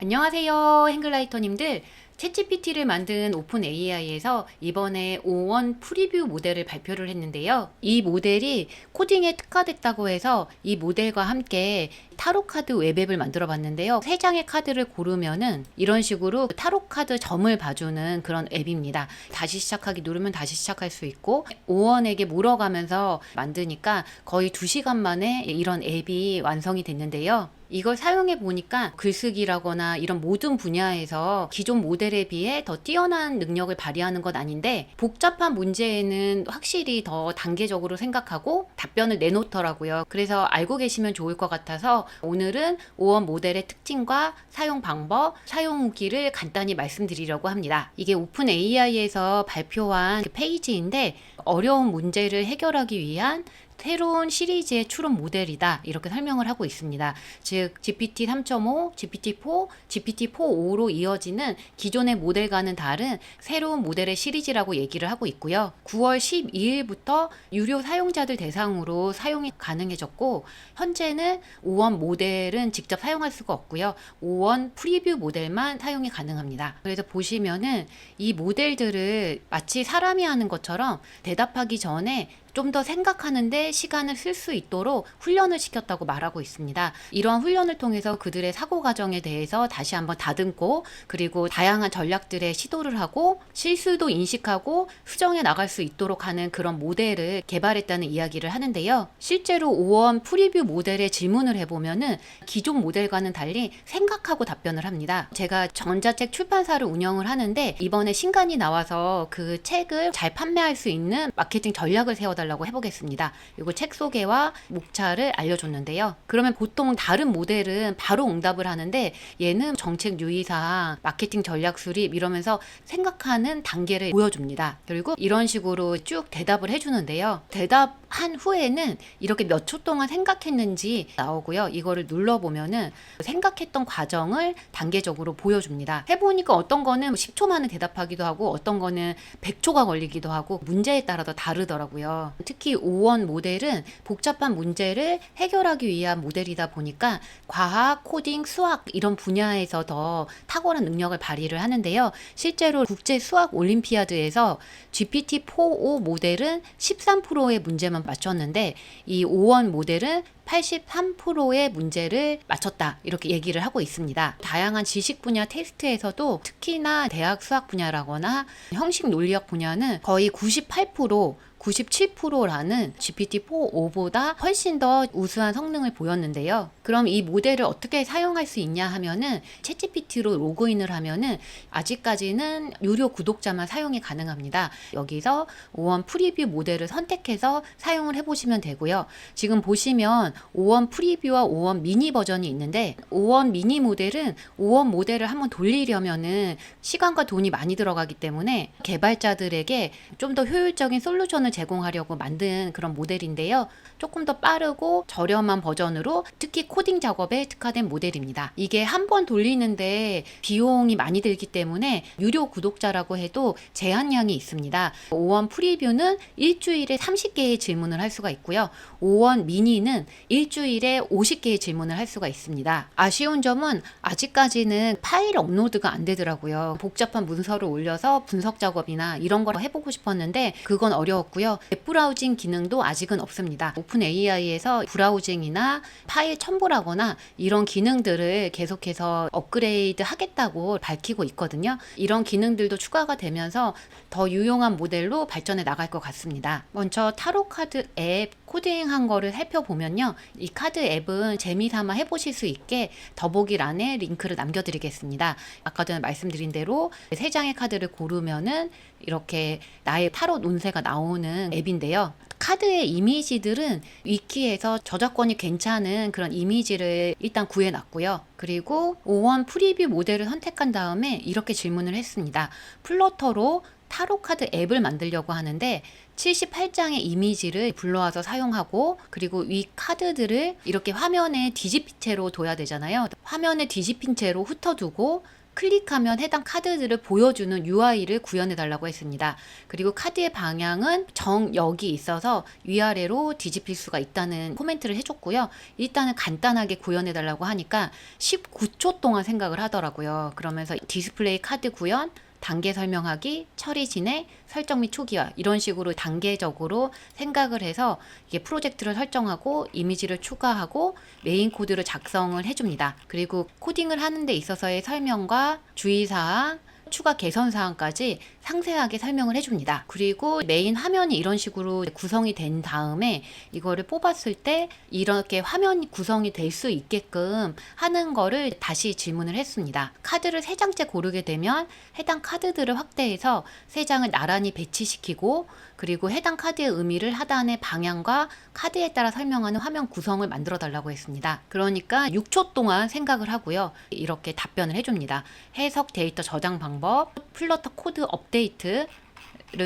안녕하세요, 행글라이터님들. 챗GPT를 만든 오픈 AI에서 이번에 O1 프리뷰 모델을 발표를 했는데요. 이 모델이 코딩에 특화됐다고 해서 이 모델과 함께 타로 카드 웹앱을 만들어 봤는데요. 세 장의 카드를 고르면은 이런 식으로 타로 카드 점을 봐주는 그런 앱입니다. 다시 시작하기 누르면 다시 시작할 수 있고, O1에게 물어가면서 만드니까 거의 2시간 만에 이런 앱이 완성이 됐는데요. 이걸 사용해 보니까 글쓰기라거나 이런 모든 분야에서 기존 모델에 비해 더 뛰어난 능력을 발휘하는 건 아닌데, 복잡한 문제에는 확실히 더 단계적으로 생각하고 답변을 내놓더라고요. 그래서 알고 계시면 좋을 것 같아서 오늘은 O1 모델의 특징과 사용 방법, 사용 후기를 간단히 말씀드리려고 합니다. 이게 오픈 AI에서 발표한 그 페이지인데, 어려운 문제를 해결하기 위한 새로운 시리즈의 추론 모델이다, 이렇게 설명을 하고 있습니다. 즉 GPT 3.5, GPT-4, GPT-4.5로 이어지는 기존의 모델과는 다른 새로운 모델의 시리즈라고 얘기를 하고 있고요. 9월 12일부터 유료 사용자들 대상으로 사용이 가능해졌고, 현재는 O1 모델은 직접 사용할 수가 없고요. O1 프리뷰 모델만 사용이 가능합니다. 그래서 보시면은 이 모델들을 마치 사람이 하는 것처럼 대답하기 전에 좀 더 생각하는데 시간을 쓸 수 있도록 훈련을 시켰다고 말하고 있습니다. 이러한 훈련을 통해서 그들의 사고 과정에 대해서 다시 한번 다듬고, 그리고 다양한 전략들의 시도를 하고 실수도 인식하고 수정해 나갈 수 있도록 하는 그런 모델을 개발했다는 이야기를 하는데요. 실제로 O1 프리뷰 모델에 질문을 해보면은 기존 모델과는 달리 생각하고 답변을 합니다. 제가 전자책 출판사를 운영을 하는데, 이번에 신간이 나와서 그 책을 잘 판매할 수 있는 마케팅 전략을 세워달라고 해보겠습니다. 이거 책 소개와 목차를 알려줬는데요. 그러면 보통 다른 모델은 바로 응답을 하는데, 얘는 정책 유의사항, 마케팅 전략 수립 이러면서 생각하는 단계를 보여줍니다. 그리고 이런 식으로 쭉 대답을 해주는데요. 대답한 후에는 이렇게 몇 초 동안 생각했는지 나오고요. 이거를 눌러보면은 생각했던 과정을 단계적으로 보여줍니다. 해보니까 어떤 거는 10초 만에 대답하기도 하고, 어떤 거는 100초가 걸리기도 하고, 문제에 따라서 다르더라고요. 특히 O1 모델은 복잡한 문제를 해결하기 위한 모델이다 보니까 과학, 코딩, 수학 이런 분야에서 더 탁월한 능력을 발휘를 하는데요. 실제로 국제 수학 올림피아드에서 GPT-4.5 모델은 13%의 문제만 맞췄는데, 이 O1 모델은 83%의 문제를 맞췄다, 이렇게 얘기를 하고 있습니다. 다양한 지식 분야 테스트에서도 특히나 대학 수학 분야라거나 형식 논리학 분야는 거의 98%, 97%라는 GPT-4.5보다 훨씬 더 우수한 성능을 보였는데요. 그럼 이 모델을 어떻게 사용할 수 있냐 하면은, 챗GPT로 로그인을 하면은 아직까지는 유료 구독자만 사용이 가능합니다. 여기서 O1 프리뷰 모델을 선택해서 사용을 해보시면 되고요. 지금 보시면 O1 프리뷰와 O1 미니 버전이 있는데, O1 미니 모델은 O1 모델을 한번 돌리려면은 시간과 돈이 많이 들어가기 때문에 개발자들에게 좀 더 효율적인 솔루션을 제공하려고 만든 그런 모델인데요. 조금 더 빠르고 저렴한 버전으로 특히 코딩 작업에 특화된 모델입니다. 이게 한 번 돌리는데 비용이 많이 들기 때문에 유료 구독자라고 해도 제한량이 있습니다. O1 프리뷰는 일주일에 30개의 질문을 할 수가 있고요. O1 미니는 일주일에 50개의 질문을 할 수가 있습니다. 아쉬운 점은 아직까지는 파일 업로드가 안 되더라고요. 복잡한 문서를 올려서 분석 작업이나 이런 걸 해보고 싶었는데 그건 어려웠고요. 웹 브라우징 기능도 아직은 없습니다. 오픈 AI에서 브라우징이나 파일 첨부라거나 이런 기능들을 계속해서 업그레이드 하겠다고 밝히고 있거든요. 이런 기능들도 추가가 되면서 더 유용한 모델로 발전해 나갈 것 같습니다. 먼저 타로 카드 앱 코딩한 거를 살펴보면요. 이 카드 앱은 재미삼아 해보실 수 있게 더보기란에 링크를 남겨드리겠습니다. 아까 전에 말씀드린 대로 세 장의 카드를 고르면은 이렇게 나의 타로 운세가 나오는 앱인데요. 카드의 이미지들은 위키에서 저작권이 괜찮은 그런 이미지를 일단 구해놨고요. 그리고 O1 프리뷰 모델을 선택한 다음에 이렇게 질문을 했습니다. 플러터로 타로 카드 앱을 만들려고 하는데 78장의 이미지를 불러와서 사용하고, 그리고 위 카드들을 이렇게 화면에 뒤집힌 채로 둬야 되잖아요. 화면에 뒤집힌 채로 흩어두고, 클릭하면 해당 카드들을 보여주는 UI를 구현해 달라고 했습니다. 그리고 카드의 방향은 정역이 있어서 위아래로 뒤집힐 수가 있다는 코멘트를 해줬고요. 일단은 간단하게 구현해 달라고 하니까 19초 동안 생각을 하더라고요. 그러면서 디스플레이 카드 구현, 단계 설명하기, 처리 진행, 설정 및 초기화 이런 식으로 단계적으로 생각을 해서 이게 프로젝트를 설정하고 이미지를 추가하고 메인 코드를 작성을 해줍니다. 그리고 코딩을 하는 데 있어서의 설명과 주의사항, 추가 개선 사항까지 상세하게 설명을 해줍니다. 그리고 메인 화면이 이런 식으로 구성이 된 다음에 이거를 뽑았을 때 이렇게 화면이 구성이 될 수 있게끔 하는 거를 다시 질문을 했습니다. 카드를 3장째 고르게 되면 해당 카드들을 확대해서 3장을 나란히 배치시키고 그리고 해당 카드의 의미를 하단의 방향과 카드에 따라 설명하는 화면 구성을 만들어 달라고 했습니다. 그러니까 6초 동안 생각을 하고요. 이렇게 답변을 해줍니다. 해석 데이터 저장 방법, 플러터 코드 업데이트를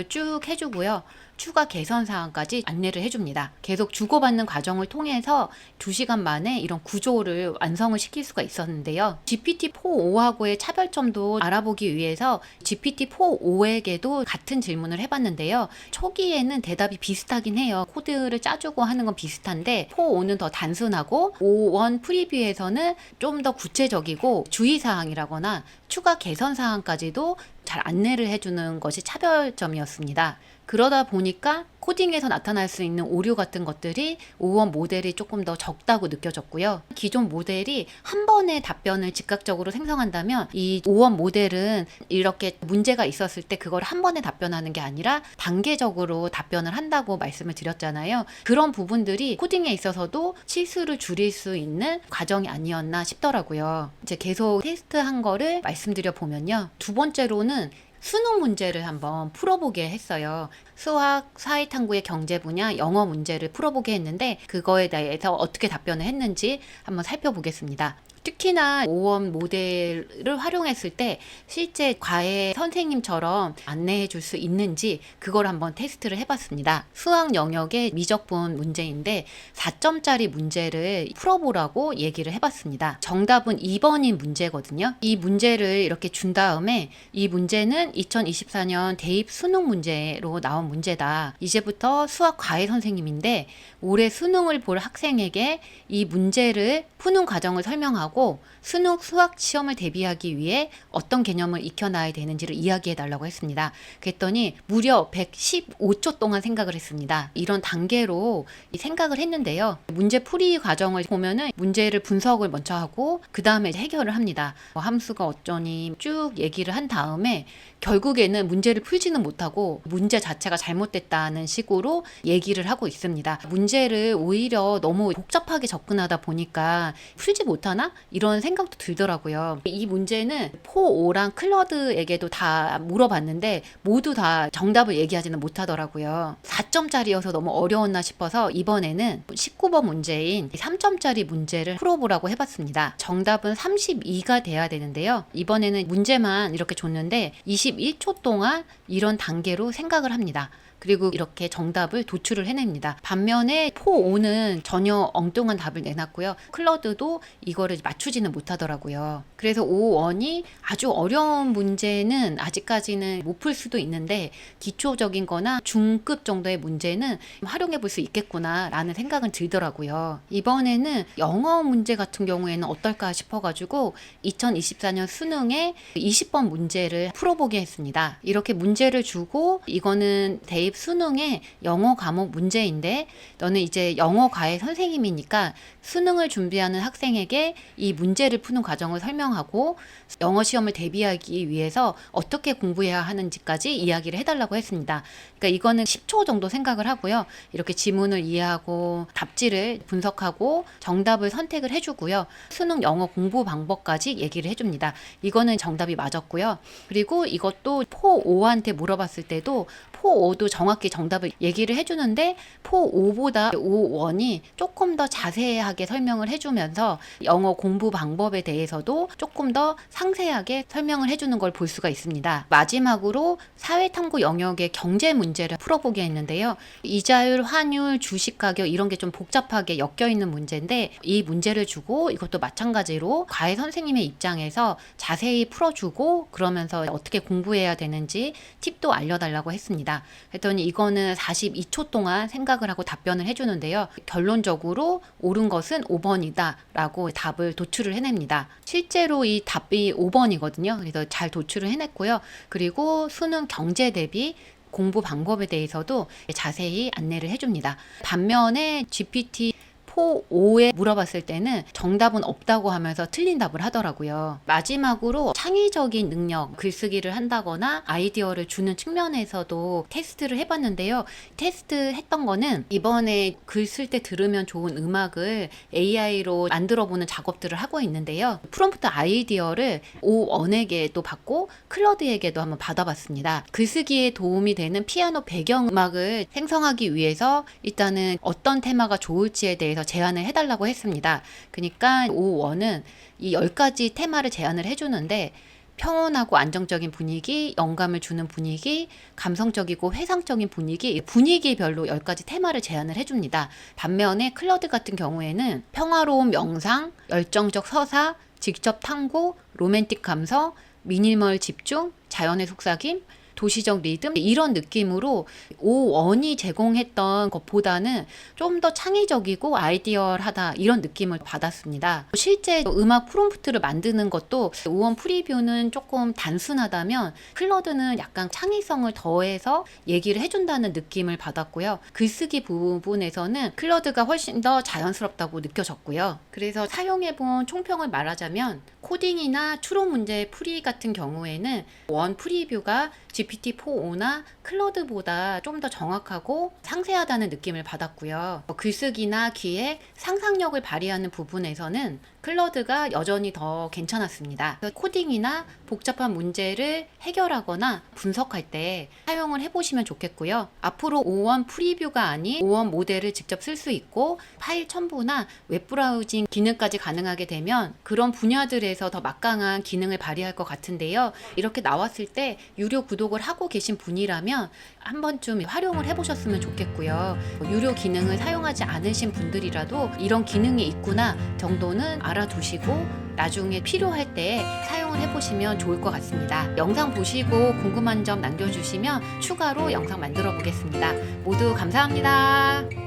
쭉 해주고요. 추가 개선 사항까지 안내를 해줍니다. 계속 주고받는 과정을 통해서 2시간 만에 이런 구조를 완성을 시킬 수가 있었는데요. GPT-4.5하고의 차별점도 알아보기 위해서 GPT-4.5에게도 같은 질문을 해봤는데요. 초기에는 대답이 비슷하긴 해요. 코드를 짜주고 하는 건 비슷한데 4.5는 더 단순하고 5.1 프리뷰에서는 좀 더 구체적이고 주의사항이라거나 추가 개선 사항까지도 잘 안내를 해주는 것이 차별점이었습니다. 그러다 보니까 코딩에서 나타날 수 있는 오류 같은 것들이 5원 모델이 조금 더 적다고 느껴졌고요. 기존 모델이 한 번에 답변을 즉각적으로 생성한다면 이 5원 모델은 이렇게 문제가 있었을 때 그걸 한 번에 답변하는 게 아니라 단계적으로 답변을 한다고 말씀을 드렸잖아요. 그런 부분들이 코딩에 있어서도 실수를 줄일 수 있는 과정이 아니었나 싶더라고요. 이제 계속 테스트한 거를 말씀드려 보면요. 두 번째로는 수능 문제를 한번 풀어보게 했어요. 수학, 사회탐구의 경제 분야, 영어 문제를 풀어보게 했는데 그거에 대해서 어떻게 답변을 했는지 한번 살펴보겠습니다. 특히나 5원 모델을 활용했을 때 실제 과외 선생님처럼 안내해 줄 수 있는지 그걸 한번 테스트를 해봤습니다. 수학 영역의 미적분 문제인데 4점짜리 문제를 풀어보라고 얘기를 해봤습니다. 정답은 2번인 문제거든요. 이 문제를 이렇게 준 다음에 이 문제는 2024년 대입 수능 문제로 나온 문제다. 이제부터 수학 과외 선생님인데 올해 수능을 볼 학생에게 이 문제를 푸는 과정을 설명하고 수능 수학 시험을 대비하기 위해 어떤 개념을 익혀놔야 되는지를 이야기해 달라고 했습니다. 그랬더니 무려 115초 동안 생각을 했습니다. 이런 단계로 생각을 했는데요. 문제 풀이 과정을 보면은 문제를 분석을 먼저 하고 그 다음에 해결을 합니다. 함수가 어쩌니 쭉 얘기를 한 다음에 결국에는 문제를 풀지는 못하고 문제 자체가 잘못됐다는 식으로 얘기를 하고 있습니다. 문제를 오히려 너무 복잡하게 접근하다 보니까 풀지 못하나? 이런 생각도 들더라고요. 이 문제는 포오랑 클러드에게도 다 물어봤는데 모두 다 정답을 얘기하지는 못하더라고요. 4점짜리여서 너무 어려웠나 싶어서 이번에는 19번 문제인 3점짜리 문제를 풀어보라고 해봤습니다. 정답은 32가 돼야 되는데요. 이번에는 문제만 이렇게 줬는데 21초 동안 이런 단계로 생각을 합니다. 그리고 이렇게 정답을 도출을 해냅니다. 반면에 4.5는 전혀 엉뚱한 답을 내놨고요. 클러드도 이거를 맞추지는 못하더라고요. 그래서 5.1이 아주 어려운 문제는 아직까지는 못 풀 수도 있는데 기초적인 거나 중급 정도의 문제는 활용해 볼 수 있겠구나 라는 생각은 들더라고요. 이번에는 영어 문제 같은 경우에는 어떨까 싶어가지고 2024년 수능에 20번 문제를 풀어보게 했습니다. 이렇게 문제를 주고 이거는 대입 수능의 영어 과목 문제인데 너는 이제 영어 과외 선생님이니까 수능을 준비하는 학생에게 이 문제를 푸는 과정을 설명하고 영어 시험을 대비하기 위해서 어떻게 공부해야 하는지까지 이야기를 해달라고 했습니다. 그러니까 이거는 10초 정도 생각을 하고요. 이렇게 지문을 이해하고 답지를 분석하고 정답을 선택을 해주고요. 수능 영어 공부 방법까지 얘기를 해줍니다. 이거는 정답이 맞았고요. 그리고 이것도 포5한테 물어봤을 때도 포5도 정확히 정답을 얘기를 해주는데 포5보다 O1이 조금 더 자세하게 설명을 해주면서 영어 공부 방법에 대해서도 조금 더 상세하게 설명을 해주는 걸 볼 수가 있습니다. 마지막으로 사회탐구 영역의 경제 문제를 풀어보게 했는데요. 이자율, 환율, 주식 가격 이런 게 좀 복잡하게 엮여 있는 문제인데 이 문제를 주고 이것도 마찬가지로 과외 선생님의 입장에서 자세히 풀어주고 그러면서 어떻게 공부해야 되는지 팁도 알려달라고 했습니다. 그랬더니 이거는 42초 동안 생각을 하고 답변을 해주는데요. 결론적으로 옳은 것은 5번이다 라고 답을 도출을 해냅니다. 실제로 이 답이 5번이거든요. 그래서 잘 도출을 해냈고요. 그리고 수능 경제 대비 공부 방법에 대해서도 자세히 안내를 해줍니다. 반면에 GPT 4.5에 물어봤을 때는 정답은 없다고 하면서 틀린 답을 하더라고요. 마지막으로 창의적인 능력, 글쓰기를 한다거나 아이디어를 주는 측면에서도 테스트를 해봤는데요. 테스트 했던 거는 이번에 글 쓸 때 들으면 좋은 음악을 AI로 만들어보는 작업들을 하고 있는데요. 프롬프트 아이디어를 O1에게도 받고 클러드에게도 한번 받아봤습니다. 글쓰기에 도움이 되는 피아노 배경음악을 생성하기 위해서 일단은 어떤 테마가 좋을지에 대해서 제안을 해달라고 했습니다. 그러니까 O1은 이 10가지 테마를 제안을 해주는데 평온하고 안정적인 분위기, 영감을 주는 분위기, 감성적이고 회상적인 분위기별로 10가지 테마를 제안을 해줍니다. 반면에 클러드 같은 경우에는 평화로운 명상, 열정적 서사, 직접 탐구, 로맨틱 감성, 미니멀 집중, 자연의 속삭임, 도시적 리듬 이런 느낌으로 O1이 제공했던 것보다는 좀 더 창의적이고 아이디어하다 이런 느낌을 받았습니다. 실제 음악 프롬프트를 만드는 것도 O1 프리뷰는 조금 단순하다면 클러드는 약간 창의성을 더해서 얘기를 해준다는 느낌을 받았고요. 글쓰기 부분에서는 클러드가 훨씬 더 자연스럽다고 느껴졌고요. 그래서 사용해본 총평을 말하자면 코딩이나 추론 문제 풀이 같은 경우에는 원 프리뷰가 GPT-4.5나 클러드보다 좀 더 정확하고 상세하다는 느낌을 받았고요. 글쓰기나 기획, 상상력을 발휘하는 부분에서는 클러드가 여전히 더 괜찮았습니다. 코딩이나 복잡한 문제를 해결하거나 분석할 때 사용을 해보시면 좋겠고요. 앞으로 O1 프리뷰가 아닌 O1 모델을 직접 쓸 수 있고 파일 첨부나 웹브라우징 기능까지 가능하게 되면 그런 분야들에서 더 막강한 기능을 발휘할 것 같은데요. 이렇게 나왔을 때 유료 구독을 하고 계신 분이라면 한 번쯤 활용을 해보셨으면 좋겠고요. 유료 기능을 사용하지 않으신 분들이라도 이런 기능이 있구나 정도는 알아두시고 나중에 필요할 때 사용을 해보시면 좋을 것 같습니다. 영상 보시고 궁금한 점 남겨주시면 추가로 영상 만들어 보겠습니다. 모두 감사합니다.